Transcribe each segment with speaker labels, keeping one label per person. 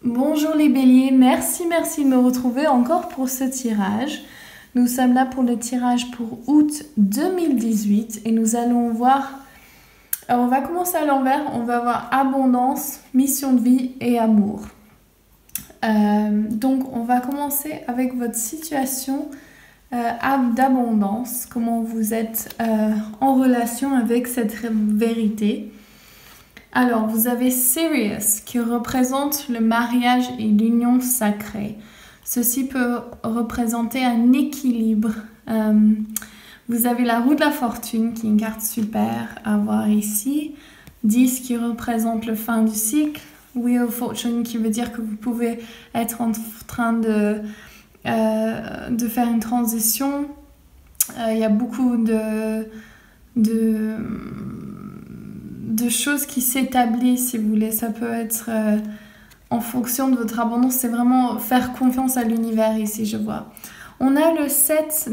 Speaker 1: Bonjour les béliers, merci de me retrouver encore pour ce tirage. Nous sommes là pour le tirage pour août 2018 et nous allons voir, alors on va commencer à l'envers, on va voir abondance, mission de vie et amour. Donc on va commencer avec votre situation d'abondance, comment vous êtes en relation avec cette vérité. Alors, vous avez Sirius qui représente le mariage et l'union sacrée. Ceci peut représenter un équilibre. Vous avez la roue de la fortune qui est une carte super à voir ici. 10 qui représente le fin du cycle. Wheel of Fortune qui veut dire que vous pouvez être en train de faire une transition. Il y a beaucoup de choses qui s'établissent, si vous voulez. Ça peut être en fonction de votre abondance. C'est vraiment faire confiance à l'univers ici, je vois. On a le 7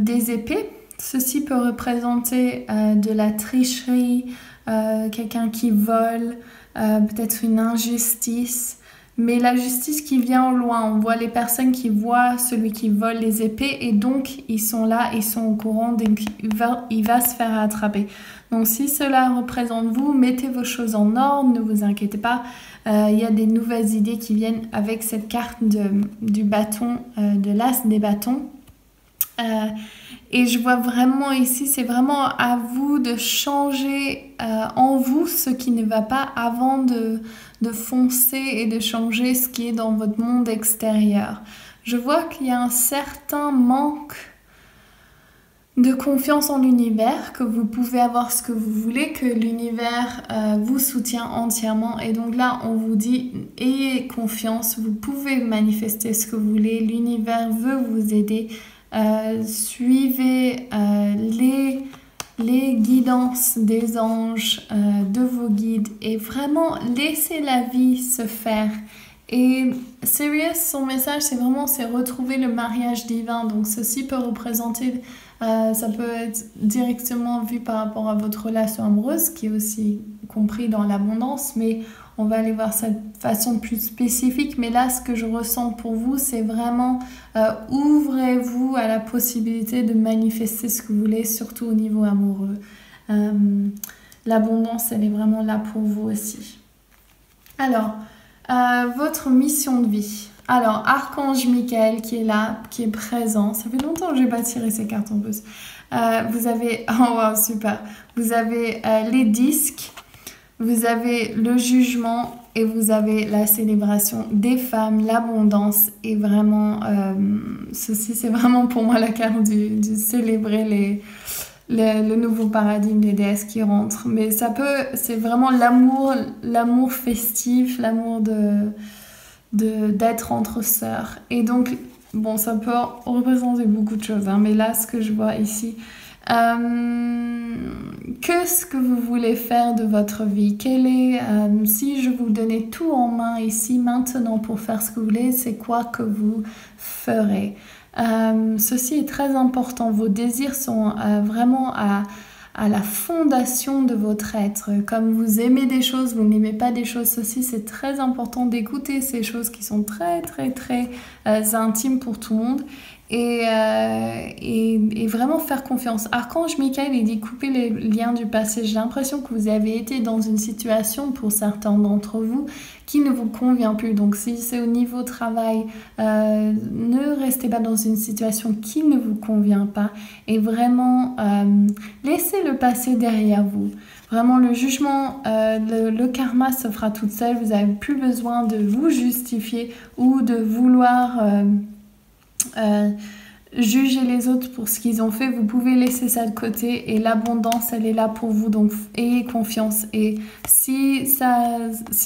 Speaker 1: des épées. Ceci peut représenter de la tricherie, quelqu'un qui vole, peut-être une injustice. Mais la justice qui vient au loin, on voit les personnes qui voient celui qui vole les épées et donc ils sont là, ils sont au courant, donc il va se faire attraper. Donc si cela représente vous, mettez vos choses en ordre, ne vous inquiétez pas. Il y a des nouvelles idées qui viennent avec cette carte du bâton, de l'as des bâtons. Et je vois vraiment ici, c'est vraiment à vous de changer en vous ce qui ne va pas avant de foncer et de changer ce qui est dans votre monde extérieur. Je vois qu'il y a un certain manque de confiance en l'univers, que vous pouvez avoir ce que vous voulez, que l'univers vous soutient entièrement. Et donc là, on vous dit, ayez confiance, vous pouvez manifester ce que vous voulez, l'univers veut vous aider. Suivez les guidances des anges, de vos guides et vraiment laissez la vie se faire. Et Sirius, son message, c'est retrouver le mariage divin. Donc ceci peut représenter, ça peut être directement vu par rapport à votre relation amoureuse, qui est aussi compris dans l'abondance, mais on va aller voir ça de façon plus spécifique. Mais là, ce que je ressens pour vous, c'est vraiment ouvrez-vous à la possibilité de manifester ce que vous voulez, surtout au niveau amoureux. L'abondance, elle est vraiment là pour vous aussi. Alors, votre mission de vie. Alors, Archange Michael qui est là, qui est présent. Ça fait longtemps que je n'ai pas tiré ces cartes en plus. Vous avez, oh wow, super. Vous avez les disques. Vous avez le jugement et vous avez la célébration des femmes, l'abondance et vraiment, ceci c'est vraiment pour moi la carte du célébrer le nouveau paradigme des déesses qui rentrent. Mais ça peut, c'est vraiment l'amour festif, l'amour d'être entre sœurs. Et donc, bon, ça peut représenter beaucoup de choses, hein, mais là, ce que je vois ici, qu'est-ce que vous voulez faire de votre vie? Si je vous donnais tout en main ici, maintenant, pour faire ce que vous voulez, c'est quoi que vous ferez? Ceci est très important. Vos désirs sont vraiment à la fondation de votre être. Comme vous aimez des choses, vous n'aimez pas des choses, ceci c'est très important d'écouter ces choses qui sont très intimes pour tout le monde. Et vraiment faire confiance. Archange Michael, il dit couper les liens du passé. J'ai l'impression que vous avez été dans une situation pour certains d'entre vous qui ne vous convient plus. Donc si c'est au niveau travail, ne restez pas dans une situation qui ne vous convient pas et vraiment laissez le passé derrière vous. Vraiment le jugement, le karma se fera tout seul. Vous n'avez plus besoin de vous justifier ou de vouloir juger les autres pour ce qu'ils ont fait. Vous pouvez laisser ça de côté et l'abondance elle est là pour vous, donc ayez confiance. Et si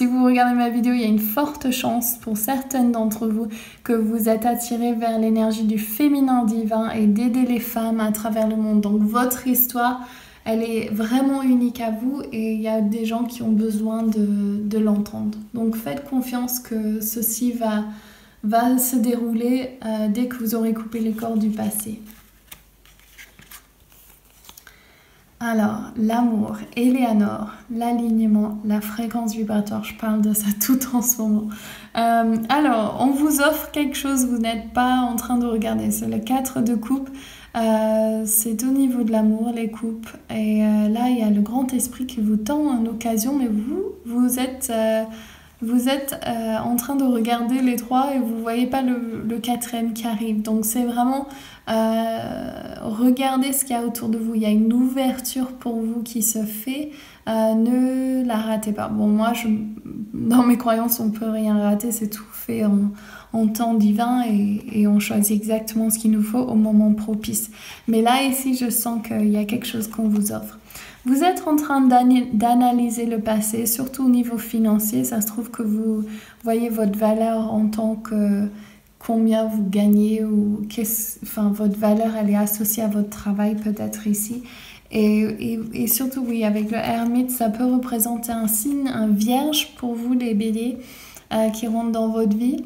Speaker 1: vous regardez ma vidéo, il y a une forte chance pour certaines d'entre vous que vous êtes attirés vers l'énergie du féminin divin et d'aider les femmes à travers le monde. Donc votre histoire elle est vraiment unique à vous et il y a des gens qui ont besoin de l'entendre. Donc faites confiance que ceci va se dérouler dès que vous aurez coupé les cordes du passé. Alors, l'amour, Eleanor, l'alignement, la fréquence vibratoire, je parle de ça tout en ce moment. Alors, on vous offre quelque chose, vous n'êtes pas en train de regarder, c'est le 4 de coupe. C'est au niveau de l'amour, les coupes. Et là, il y a le grand esprit qui vous tend une occasion, mais vous êtes en train de regarder les trois et vous voyez pas le quatrième qui arrive. Donc c'est vraiment regardez ce qu'il y a autour de vous. Il y a une ouverture pour vous qui se fait. Ne la ratez pas. Bon, moi, dans mes croyances, on peut rien rater. C'est tout fait en temps divin et on choisit exactement ce qu'il nous faut au moment propice. Mais là, ici, je sens qu'il y a quelque chose qu'on vous offre. Vous êtes en train d'analyser le passé, surtout au niveau financier. Ça se trouve que vous voyez votre valeur en tant que combien vous gagnez ou votre valeur, elle est associée à votre travail peut-être ici. Et surtout, oui, avec le ermite, ça peut représenter un signe, un vierge pour vous, les béliers, qui rentrent dans votre vie.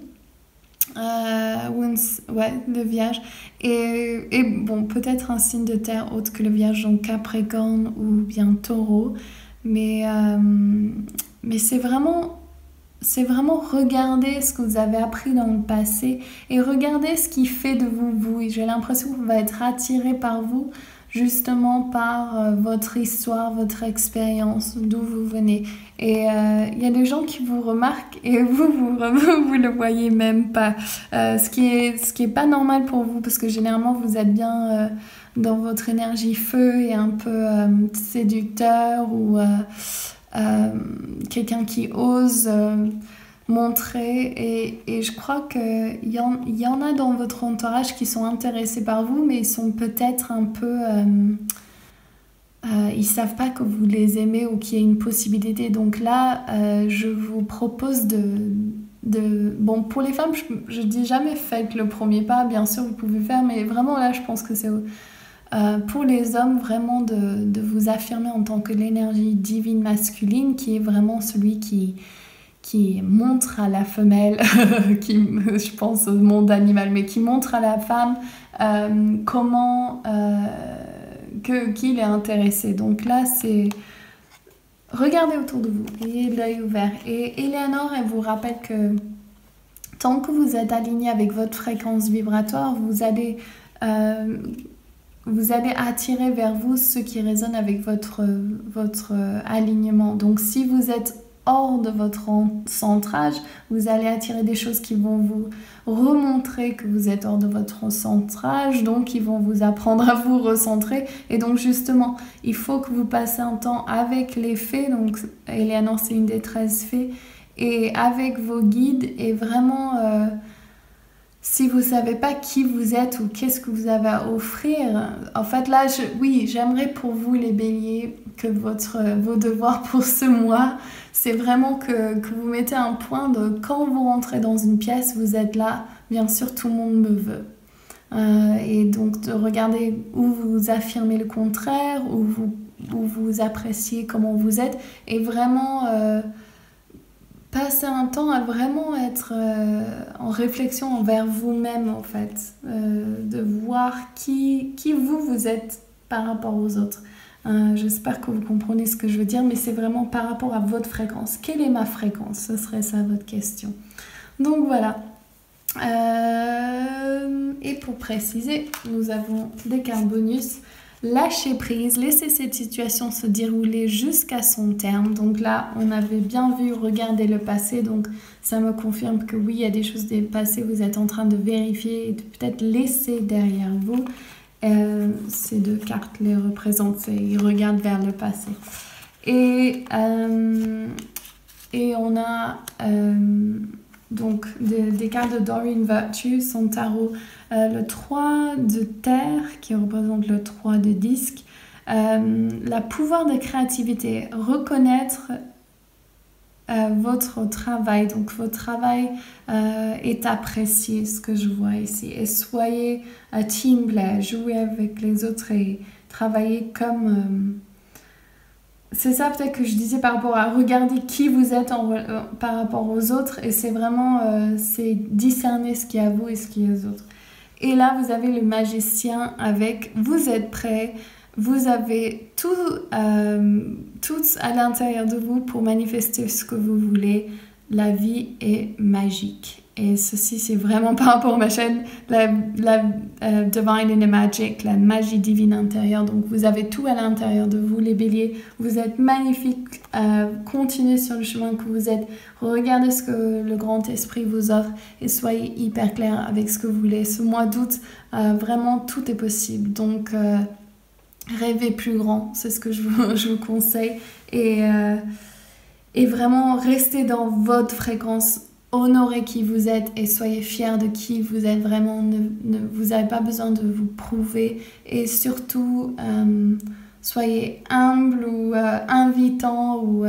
Speaker 1: Ouais, le vierge. Et bon, peut-être un signe de terre autre que le vierge, donc Capricorne ou bien Taureau. Mais c'est vraiment regarder ce que vous avez appris dans le passé et regarder ce qui fait de vous vous. Et j'ai l'impression que vous allez être attiré par vous, justement par votre histoire, votre expérience, d'où vous venez. Et il y a des gens qui vous remarquent et vous le voyez même pas. Ce qui est pas normal pour vous parce que généralement vous êtes bien dans votre énergie feu et un peu séducteur ou quelqu'un qui ose montrer et je crois qu'il y en a dans votre entourage qui sont intéressés par vous mais ils sont peut-être un peu ils savent pas que vous les aimez ou qu'il y a une possibilité. Donc là je vous propose bon, pour les femmes je dis jamais faites le premier pas, bien sûr vous pouvez faire, mais vraiment là je pense que c'est pour les hommes, vraiment de vous affirmer en tant que l'énergie divine masculine qui est vraiment celui qui montre à la femelle, je pense au monde animal, mais qui montre à la femme comment qu'il est intéressé. Donc là, c'est regardez autour de vous, ayez l'œil ouvert. Et Eleanor, elle vous rappelle que tant que vous êtes aligné avec votre fréquence vibratoire, vous allez attirer vers vous ce qui résonne avec votre alignement. Donc si vous êtes hors de votre centrage, vous allez attirer des choses qui vont vous remontrer que vous êtes hors de votre centrage, donc ils vont vous apprendre à vous recentrer. Et donc justement, il faut que vous passez un temps avec les fées, donc Eleanor c'est une des 13 fées, et avec vos guides et vraiment... si vous ne savez pas qui vous êtes ou qu'est-ce que vous avez à offrir, en fait là, j'aimerais pour vous les béliers que vos devoirs pour ce mois, c'est vraiment que vous mettez un point de quand vous rentrez dans une pièce, vous êtes là, bien sûr tout le monde me veut. Et donc de regarder où vous affirmez le contraire, où vous appréciez comment vous êtes et vraiment... passer un temps à vraiment être en réflexion envers vous-même en fait, de voir qui vous êtes par rapport aux autres. J'espère que vous comprenez ce que je veux dire, mais c'est vraiment par rapport à votre fréquence. Quelle est ma fréquence? Ce serait ça votre question. Donc voilà. Et pour préciser, nous avons des cartes bonus. Lâcher prise, laisser cette situation se dérouler jusqu'à son terme. Donc là, on avait bien vu regarder le passé, donc ça me confirme que oui, il y a des choses du passé, vous êtes en train de vérifier et de peut-être laisser derrière vous. Ces deux cartes les représentent, ils regardent vers le passé. Et on a... donc des cartes de Doreen Virtue, son tarot, le 3 de terre qui représente le 3 de disque, la pouvoir de créativité, reconnaître votre travail, donc votre travail est apprécié, ce que je vois ici, et soyez un team player, jouez avec les autres et travaillez comme... c'est ça peut-être que je disais par rapport à regarder qui vous êtes par rapport aux autres et c'est vraiment c'est discerner ce qui est à vous et ce qui est aux autres. Et là vous avez le magicien avec vous êtes prêt, Vous avez tout à l'intérieur de vous pour manifester ce que vous voulez. La vie est magique. Et ceci, c'est vraiment par rapport à ma chaîne, la Divine Inner Magic, la magie divine intérieure. Donc, vous avez tout à l'intérieur de vous, les béliers. Vous êtes magnifiques. Continuez sur le chemin que vous êtes. Regardez ce que le grand esprit vous offre et soyez hyper clair avec ce que vous voulez. Ce mois d'août, vraiment, tout est possible. Donc, rêvez plus grand, c'est ce que je vous conseille. Et vraiment, restez dans votre fréquence. Honorez qui vous êtes et soyez fiers de qui vous êtes vraiment. Vous n'avez pas besoin de vous prouver. Et surtout, soyez humble ou invitant ou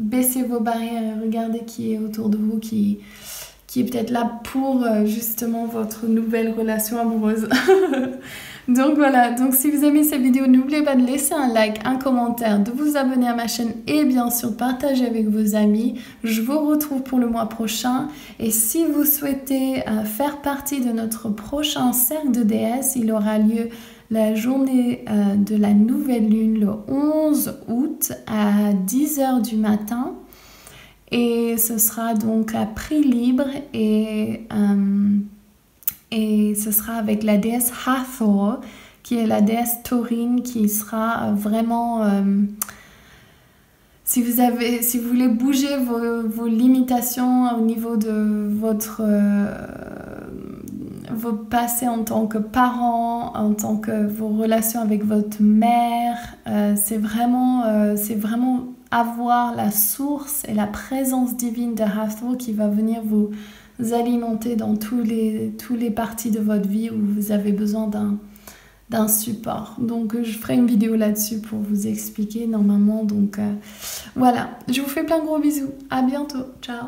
Speaker 1: baissez vos barrières et regardez qui est autour de vous, qui est peut-être là pour justement votre nouvelle relation amoureuse. Donc voilà, donc si vous aimez cette vidéo, n'oubliez pas de laisser un like, un commentaire, de vous abonner à ma chaîne et bien sûr partager avec vos amis. Je vous retrouve pour le mois prochain et si vous souhaitez faire partie de notre prochain cercle de déesses, il aura lieu la journée de la nouvelle lune le 11 août à 10 h du matin. Et ce sera donc à prix libre et ce sera avec la déesse Hathor, qui est la déesse taurine, qui sera vraiment... si vous voulez bouger vos limitations au niveau de vos passés en tant que parent, en tant que vos relations avec votre mère, c'est vraiment avoir la source et la présence divine de Hathor qui va venir vous alimenter dans tous les parties de votre vie où vous avez besoin d'un support. Donc je ferai une vidéo là-dessus pour vous expliquer normalement. Donc voilà, je vous fais plein de gros bisous. À bientôt. Ciao.